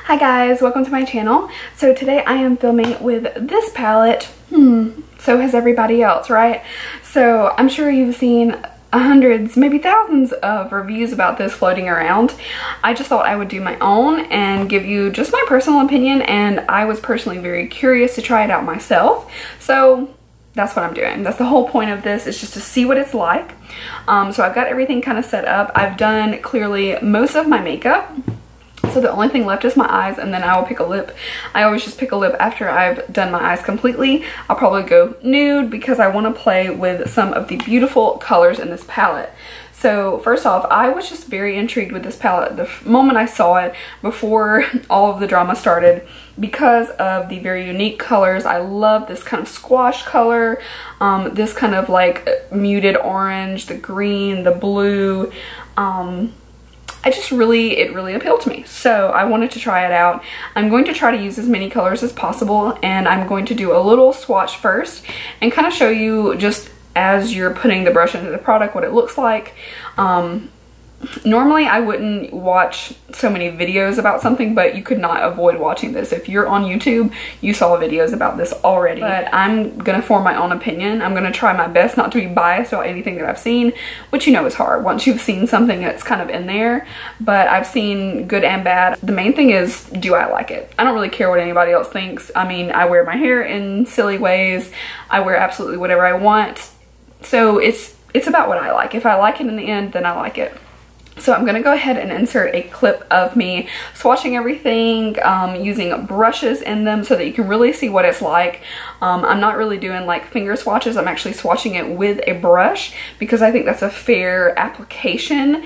Hi guys, welcome to my channel. So today I am filming with this palette. So has everybody else, right? So I'm sure you've seen hundreds, maybe thousands of reviews about this floating around. I just thought I would do my own and give you just my personal opinion, and I was personally very curious to try it out myself. So that's what I'm doing. That's the whole point of this, is just to see what it's like. So I've got everything kind of set up. I've done clearly most of my makeup. So the only thing left is my eyes, and then I will pick a lip. I always just pick a lip after I've done my eyes completely. I'll probably go nude because I want to play with some of the beautiful colors in this palette. So first off, I was just very intrigued with this palette the moment I saw it, before all of the drama started, because of the very unique colors. I love this kind of squash color, this kind of like muted orange, the green, the blue. It really appealed to me. So I wanted to try it out. I'm going to try to use as many colors as possible, and I'm going to do a little swatch first and kind of show you, just as you're putting the brush into the product, what it looks like. Normally I wouldn't watch so many videos about something, but you could not avoid watching this. If you're on YouTube, you saw videos about this already. But I'm gonna form my own opinion. I'm gonna try my best not to be biased about anything that I've seen, which you know is hard once you've seen something that's kind of in there. But I've seen good and bad. The main thing is, do I like it? I don't really care what anybody else thinks. I mean, I wear my hair in silly ways. I wear absolutely whatever I want. So it's about what I like. If I like it in the end, then I like it. So I'm gonna go ahead and insert a clip of me swatching everything, using brushes in them so that you can really see what it's like. I'm not really doing like finger swatches. I'm actually swatching it with a brush because I think that's a fair application.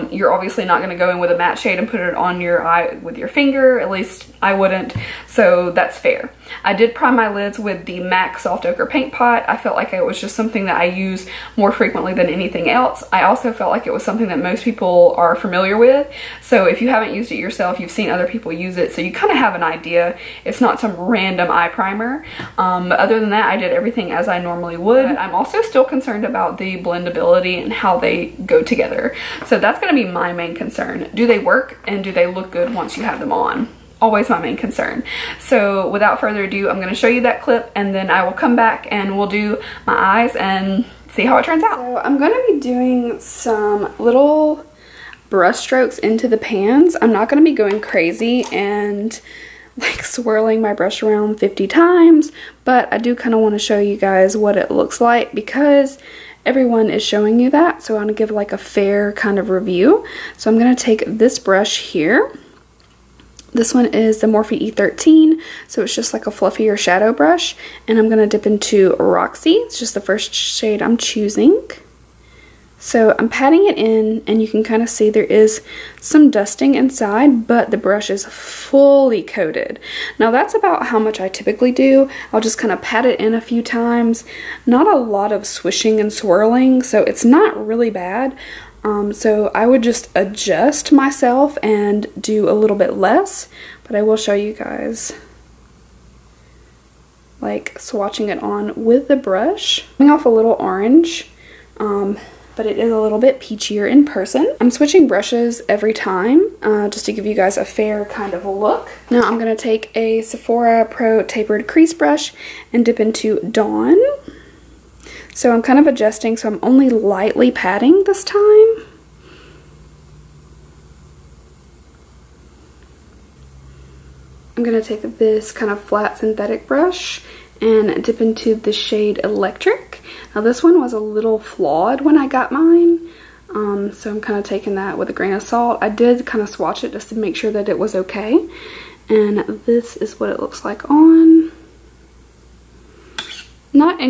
You're obviously not gonna go in with a matte shade and put it on your eye with your finger. At least I wouldn't. So that's fair. I did prime my lids with the MAXX Soft Ochre Paint Pot. I felt like it was just something that I use more frequently than anything else. I also felt like it was something that most people are familiar with. So if you haven't used it yourself, you've seen other people use it, so you kind of have an idea. It's not some random eye primer. But other than that, I did everything as I normally would. But I'm also still concerned about the blendability and how they go together. So that's going to be my main concern. Do they work, and do they look good once you have them on? Always my main concern. So without further ado, I'm going to show you that clip, and then I will come back and we'll do my eyes and see how it turns out. So I'm going to be doing some little brush strokes into the pans. I'm not going to be going crazy and like swirling my brush around 50 times, but I do kind of want to show you guys what it looks like because everyone is showing you that. So I want to give like a fair kind of review. So I'm going to take this brush here. This one is the Morphe E13, so it's just like a fluffier shadow brush, and I'm going to dip into Roxy. It's just the first shade I'm choosing. So I'm patting it in, and you can kind of see there is some dusting inside, but the brush is fully coated. Now that's about how much I typically do. I'll just kind of pat it in a few times. Not a lot of swishing and swirling, so it's not really bad. So I would just adjust myself and do a little bit less, but I will show you guys like swatching it on with the brush. Coming off a little orange, but it is a little bit peachier in person. I'm switching brushes every time just to give you guys a fair kind of a look. Now I'm going to take a Sephora Pro Tapered Crease Brush and dip into Dawn. So I'm kind of adjusting, so I'm only lightly patting this time. I'm going to take this kind of flat synthetic brush and dip into the shade Electric. Now this one was a little flawed when I got mine, so I'm kind of taking that with a grain of salt. I did kind of swatch it just to make sure that it was okay, and this is what it looks like on. Not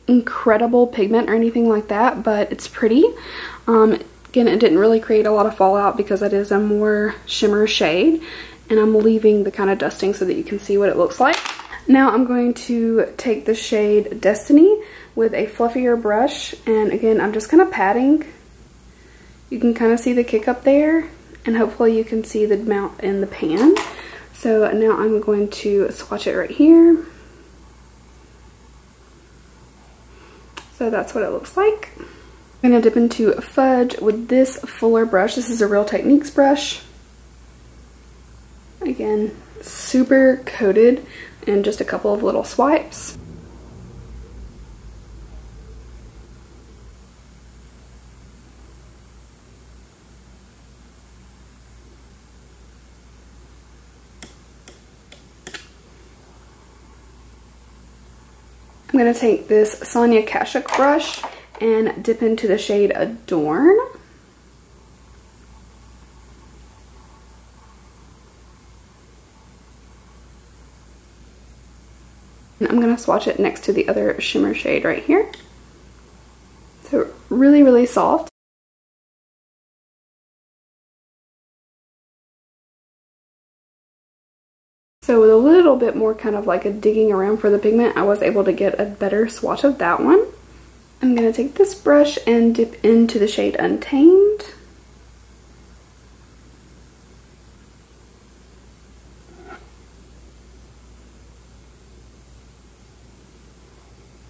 incredible pigment or anything like that, but it's pretty. Again, it didn't really create a lot of fallout because it is a more shimmer shade, and I'm leaving the kind of dusting so that you can see what it looks like. Now I'm going to take the shade Destiny with a fluffier brush, and again I'm just kind of patting. You can kind of see the kick up there, and hopefully you can see the amount in the pan. So now I'm going to swatch it right here. So that's what it looks like. I'm going to dip into Fudge with this fuller brush. This is a Real Techniques brush. Again, super coated in just a couple of little swipes. I'm going to take this Sonia Kashuk brush and dip into the shade Adorn. And I'm going to swatch it next to the other shimmer shade right here. So really, really soft. So with a little bit more kind of like a digging around for the pigment, I was able to get a better swatch of that one. I'm going to take this brush and dip into the shade Untamed.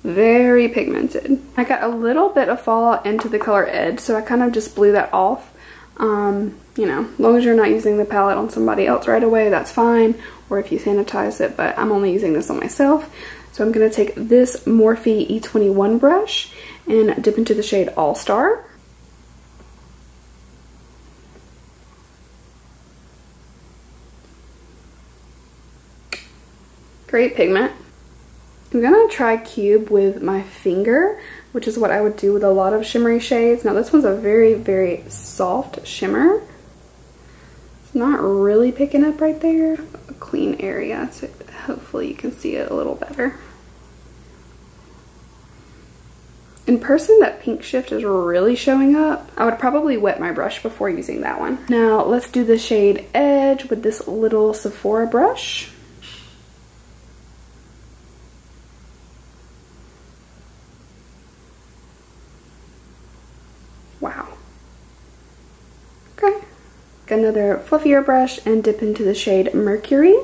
Very pigmented. I got a little bit of fallout into the color Edge, so I kind of just blew that off. You know, as long as you're not using the palette on somebody else right away, that's fine. Or if you sanitize it, but I'm only using this on myself. So I'm going to take this Morphe E21 brush and dip into the shade All Star. Great pigment. I'm going to try Cube with my finger, which is what I would do with a lot of shimmery shades. Now this one's a very, very soft shimmer. It's not really picking up right there. A clean area, so hopefully you can see it a little better. In person, that pink shift is really showing up. I would probably wet my brush before using that one. Now let's do the shade Edge with this little Sephora brush. Wow. Okay. Another fluffier brush and dip into the shade Mercury.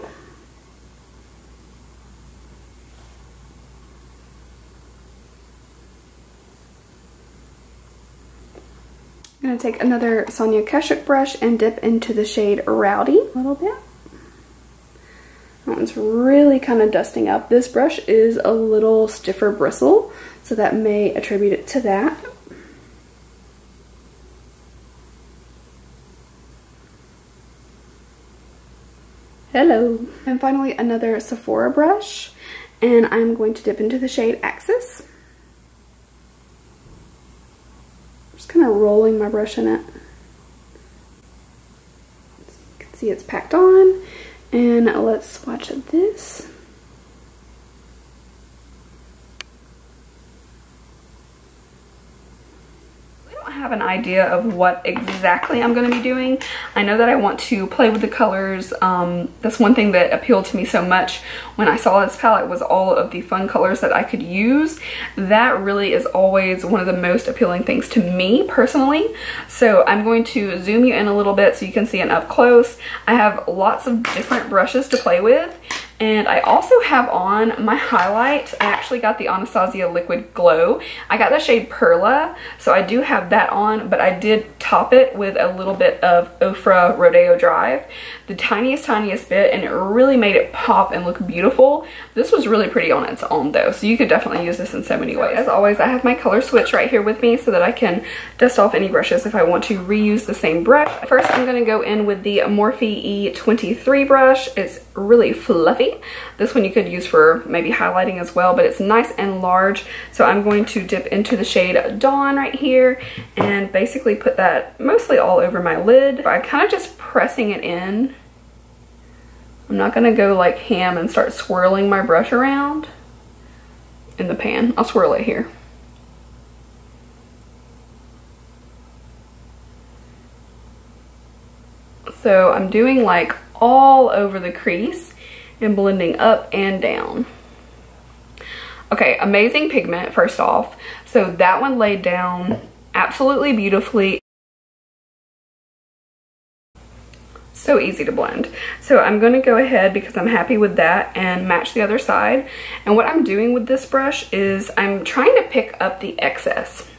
I'm going to take another Sonia Kashuk brush and dip into the shade Rowdy a little bit. That one's really kind of dusting up. This brush is a little stiffer bristle, so that may attribute it to that. Hello. And finally another Sephora brush, and I'm going to dip into the shade Axis. Just kind of rolling my brush in it. You can see it's packed on, and let's swatch this. Have an idea of what exactly I'm going to be doing. I know that I want to play with the colors. That's one thing that appealed to me so much when I saw this palette, was all of the fun colors that I could use. That really is always one of the most appealing things to me personally. So I'm going to zoom you in a little bit so you can see it up close. I have lots of different brushes to play with. And I also have on my highlight. I actually got the Anastasia Liquid Glow. I got the shade Perla, so I do have that on, but I did top it with a little bit of Ofra Rodeo Drive. The tiniest bit, and it really made it pop and look beautiful. This was really pretty on its own though, so you could definitely use this in so many ways. As always, I have my color switch right here with me so that I can dust off any brushes if I want to reuse the same brush. First, I'm going to go in with the Morphe E23 brush. It's really fluffy. This one you could use for maybe highlighting as well, but it's nice and large. So I'm going to dip into the shade Dawn right here and basically put that mostly all over my lid. I'm kind of just pressing it in. I'm not going to go like ham and start swirling my brush around in the pan. I'll swirl it here. So I'm doing like all over the crease and blending up and down. Okay, amazing pigment first off. So that one laid down absolutely beautifully. So easy to blend. So I'm going to go ahead, because I'm happy with that, and match the other side. And what I'm doing with this brush is I'm trying to pick up the excess.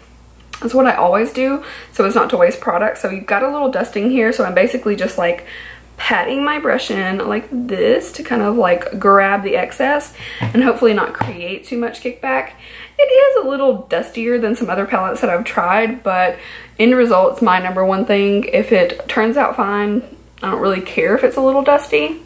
That's what I always do, so as not to waste product. So you've got a little dusting here, so I'm basically just like patting my brush in like this to kind of like grab the excess and hopefully not create too much kickback. It is a little dustier than some other palettes that I've tried, but end result's my number one thing. If it turns out fine, I don't really care if it's a little dusty.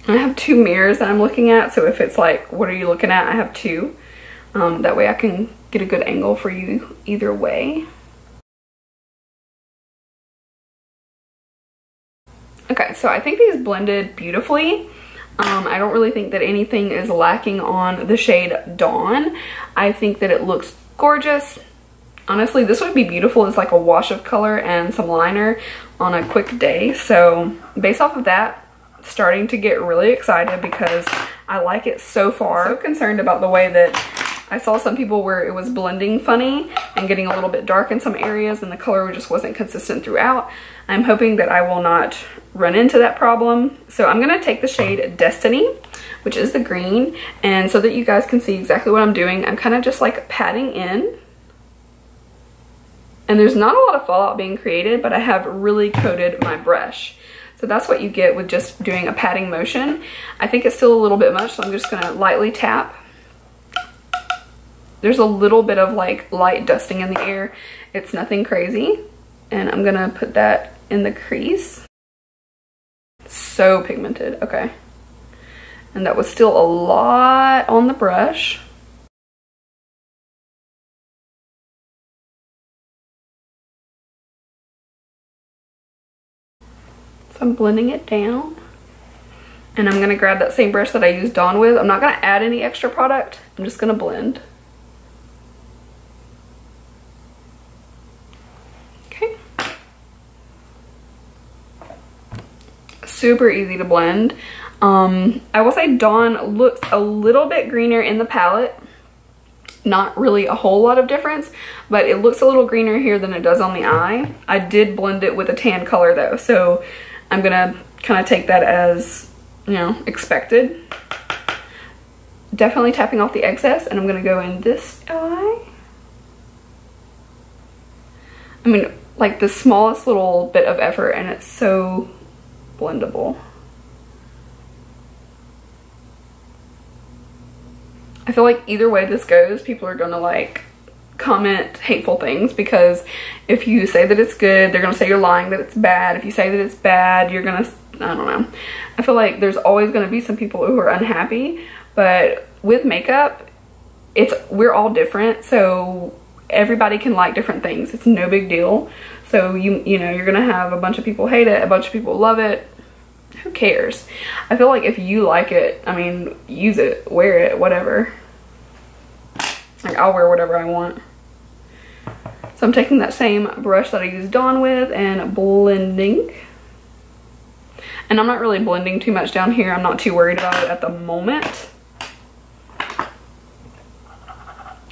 I have two mirrors that I'm looking at, so if it's like, what are you looking at? I have two. That way I can get a good angle for you either way. Okay, so I think these blended beautifully. I don't really think that anything is lacking on the shade Dawn. I think that it looks gorgeous. Honestly, this would be beautiful as like a wash of color and some liner on a quick day. So based off of that, starting to get really excited because I like it so far. So concerned about the way that I saw some people where it was blending funny and getting a little bit dark in some areas and the color just wasn't consistent throughout. I'm hoping that I will not run into that problem. So I'm going to take the shade Destiny, which is the green, and so that you guys can see exactly what I'm doing, I'm kind of just like patting in. And there's not a lot of fallout being created, but I have really coated my brush. So that's what you get with just doing a patting motion. I think it's still a little bit much, so I'm just gonna lightly tap. There's a little bit of like light dusting in the air. It's nothing crazy. And I'm gonna put that in the crease. So pigmented, okay. And that was still a lot on the brush. I'm blending it down, and I'm gonna grab that same brush that I used Dawn with. I'm not gonna add any extra product. I'm just gonna blend. Okay. Super easy to blend. I will say Dawn looks a little bit greener in the palette. Not really a whole lot of difference, but it looks a little greener here than it does on the eye. I did blend it with a tan color though, so I'm gonna kind of take that as, you know, expected. Definitely tapping off the excess, and I'm gonna go in this eye. I mean, like the smallest little bit of effort, and it's so blendable. I feel like either way this goes, people are gonna like comment hateful things, because if you say that it's good, they're gonna say you're lying that it's bad. If you say that it's bad, you're gonna, I don't know. I feel like there's always gonna be some people who are unhappy, but with makeup, we're all different, so everybody can like different things. It's no big deal. So you know, you're gonna have a bunch of people hate it, a bunch of people love it. Who cares? I feel like if you like it, I mean, use it, wear it, whatever. Like, I'll wear whatever I want. So I'm taking that same brush that I used Dawn with and blending. And I'm not really blending too much down here. I'm not too worried about it at the moment.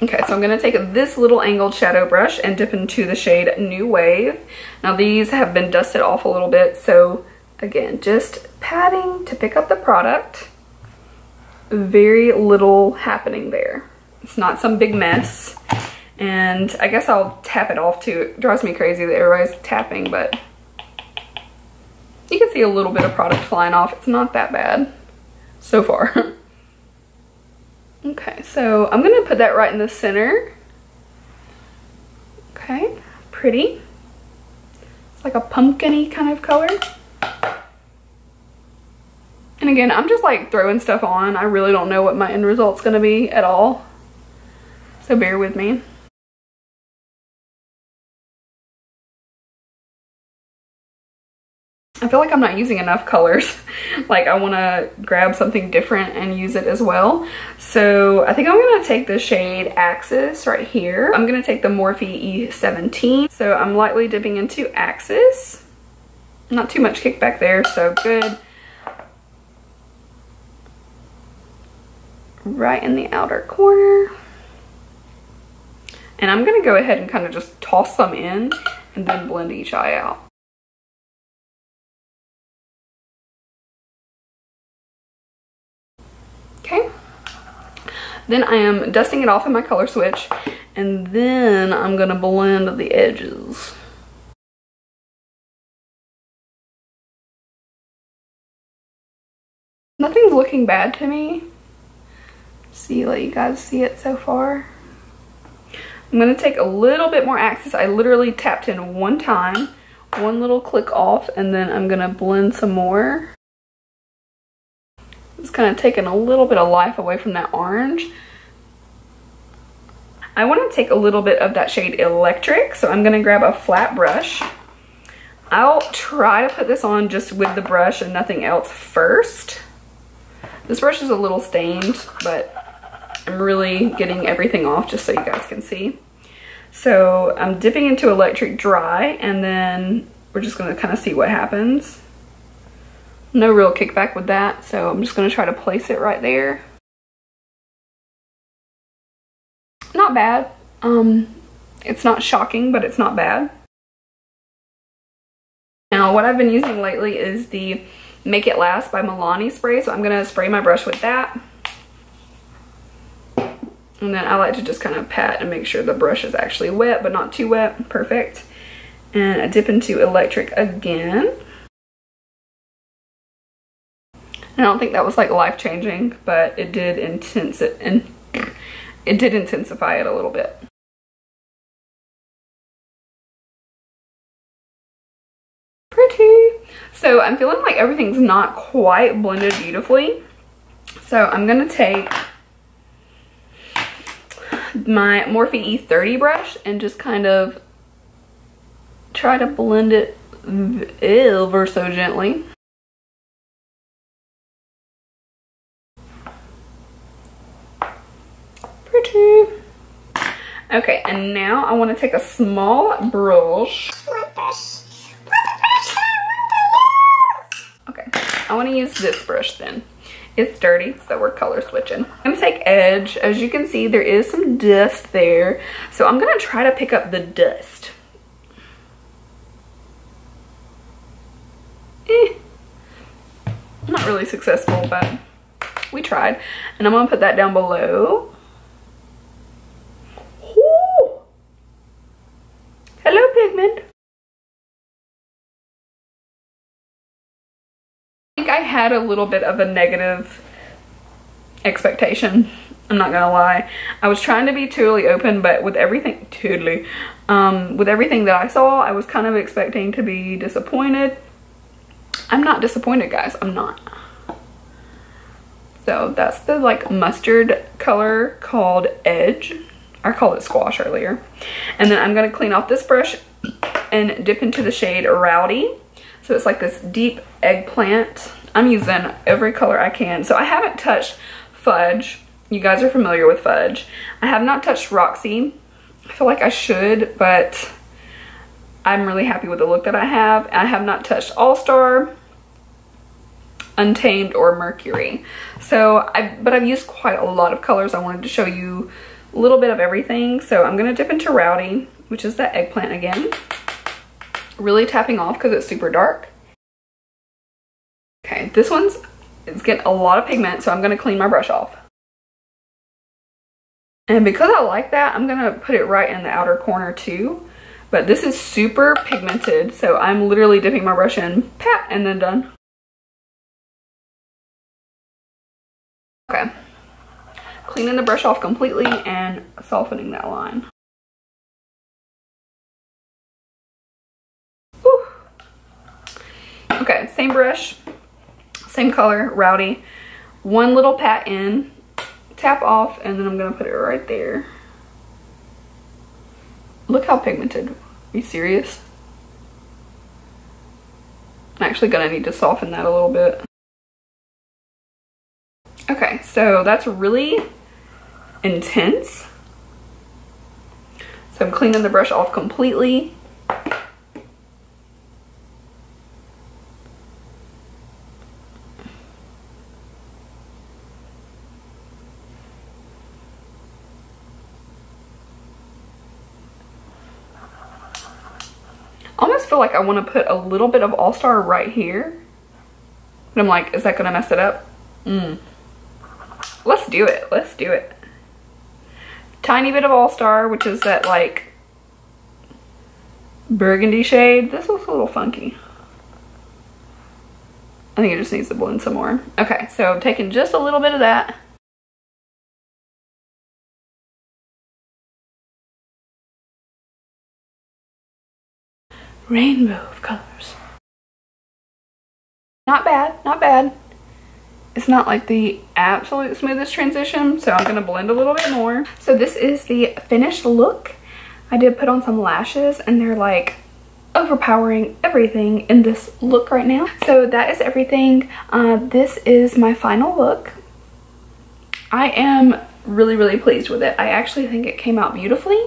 Okay, so I'm going to take this little angled shadow brush and dip into the shade New Wave. Now these have been dusted off a little bit, so again, just patting to pick up the product. Very little happening there. It's not some big mess. And I guess I'll tap it off too. It drives me crazy that everybody's tapping, but you can see a little bit of product flying off. It's not that bad so far. Okay, so I'm gonna put that right in the center. Okay, pretty. It's like a pumpkin-y kind of color. And again, I'm just like throwing stuff on. I really don't know what my end result's gonna be at all. So bear with me. I feel like I'm not using enough colors. Like, I want to grab something different and use it as well. So I think I'm going to take the shade Axis right here. I'm going to take the Morphe E17. So I'm lightly dipping into Axis. Not too much kickback there, so good. Right in the outer corner. And I'm going to go ahead and kind of just toss some in and then blend each eye out. Then I am dusting it off in my color switch, and then I'm gonna blend the edges. Nothing's looking bad to me. See, let you guys see it so far. I'm gonna take a little bit more access. I literally tapped in one time, one little click off, and then I'm gonna blend some more. It's kind of taking a little bit of life away from that orange. I want to take a little bit of that shade Electric, so I'm going to grab a flat brush. I'll try to put this on just with the brush and nothing else first. This brush is a little stained, but I'm really getting everything off just so you guys can see. So I'm dipping into Electric Dry, and then we're just going to kind of see what happens. No real kickback with that, so I'm just going to try to place it right there. Not bad. It's not shocking, but it's not bad. Now, what I've been using lately is the Make It Last by Maybelline spray, so I'm going to spray my brush with that. And then I like to just kind of pat and make sure the brush is actually wet, but not too wet. Perfect. And I dip into Electric again. I don't think that was like life-changing, but it did intensify it a little bit. Pretty. So I'm feeling like everything's not quite blended beautifully. So I'm gonna take my Morphe E30 brush and just kind of try to blend it ever so gently. Pretty. Okay, and now I want to take a small brush. Okay, I want to use this brush then. It's dirty, so we're color switching. I'm gonna take Edge. As you can see, there is some dust there, so I'm gonna try to pick up the dust. Not really successful, but we tried. And I'm gonna put that down below. Hello, pigment. I think I had a little bit of a negative expectation. I'm not gonna lie. I was trying to be totally open, but with everything with everything that I saw, I was kind of expecting to be disappointed. I'm not disappointed, guys. I'm not. So that's the like mustard color called Edge. I called it Squash earlier. And then I'm going to clean off this brush and dip into the shade Rowdy. So it's like this deep eggplant. I'm using every color I can. So I haven't touched Fudge. You guys are familiar with Fudge. I have not touched Roxy. I feel like I should, but I'm really happy with the look that I have. I have not touched All Star, Untamed, or Mercury. So but I've used quite a lot of colors. I wanted to show you a little bit of everything. So I'm gonna dip into Rowdy, which is that eggplant again. Really tapping off because it's super dark. Okay, this it's getting a lot of pigment, so I'm gonna clean my brush off. And because I like that, I'm gonna put it right in the outer corner too. But this is super pigmented, so I'm literally dipping my brush in, pat, and then done. Okay. Cleaning the brush off completely and softening that line. Whew. Okay, same brush, same color, Rowdy. One little pat in, tap off, and then I'm gonna put it right there. Look how pigmented. Are you serious? I'm actually gonna need to soften that a little bit. Okay, so that's really intense. So I'm cleaning the brush off completely. I almost feel like I want to put a little bit of All Star right here. But I'm like, is that going to mess it up? Let's do it. Let's do it. tiny bit of All Star, which is that like burgundy shade. This looks a little funky. I think it just needs to blend some more. Okay, so I'm taking just a little bit of that. Rainbow of colors. Not bad, not bad. It's not like the absolute smoothest transition, so I'm gonna blend a little bit more. So this is the finished look. I did put on some lashes and they're like overpowering everything in this look right now. So that is everything. This is my final look. I am really pleased with it. I actually think it came out beautifully.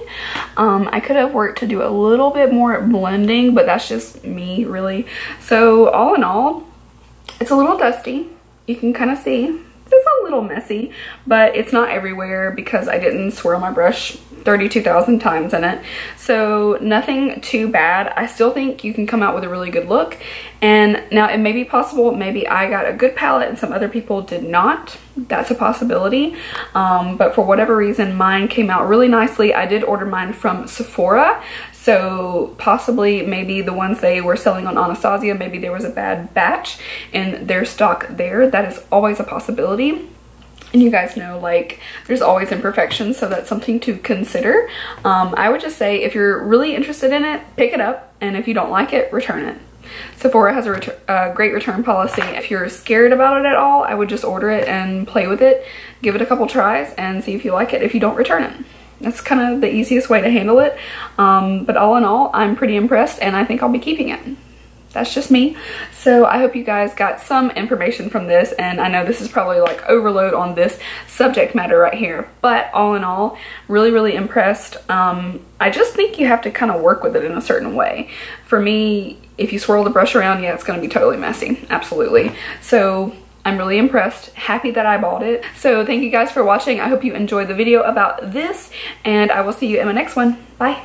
I could have worked to do a little bit more blending, but that's just me really. So all in all, it's a little dusty. You can kind of see it's a little messy, but it's not everywhere because I didn't swirl my brush 32,000 times in it. So nothing too bad. I still think you can come out with a really good look. And now it may be possible, maybe I got a good palette and some other people did not. That's a possibility. But for whatever reason, mine came out really nicely. I did order mine from Sephora. So possibly maybe the ones they were selling on Anastasia, maybe there was a bad batch in their stock there. That is always a possibility. And you guys know, like, there's always imperfections, so that's something to consider. I would just say if you're really interested in it, pick it up, and if you don't like it, return it. Sephora has a great return policy. If you're scared about it at all, I would just order it and play with it, give it a couple tries, and see if you like it. If you don't, return it. That's kind of the easiest way to handle it. But all in all, I'm pretty impressed, and I think I'll be keeping it. That's just me. So I hope you guys got some information from this, and I know this is probably like overload on this subject matter right here, but all in all, really impressed. I just think you have to kind of work with it in a certain way. For me, if you swirl the brush around, yeah, it's going to be totally messy. Absolutely. So I'm really impressed, happy that I bought it. So thank you guys for watching. I hope you enjoyed the video about this, and I will see you in my next one. Bye.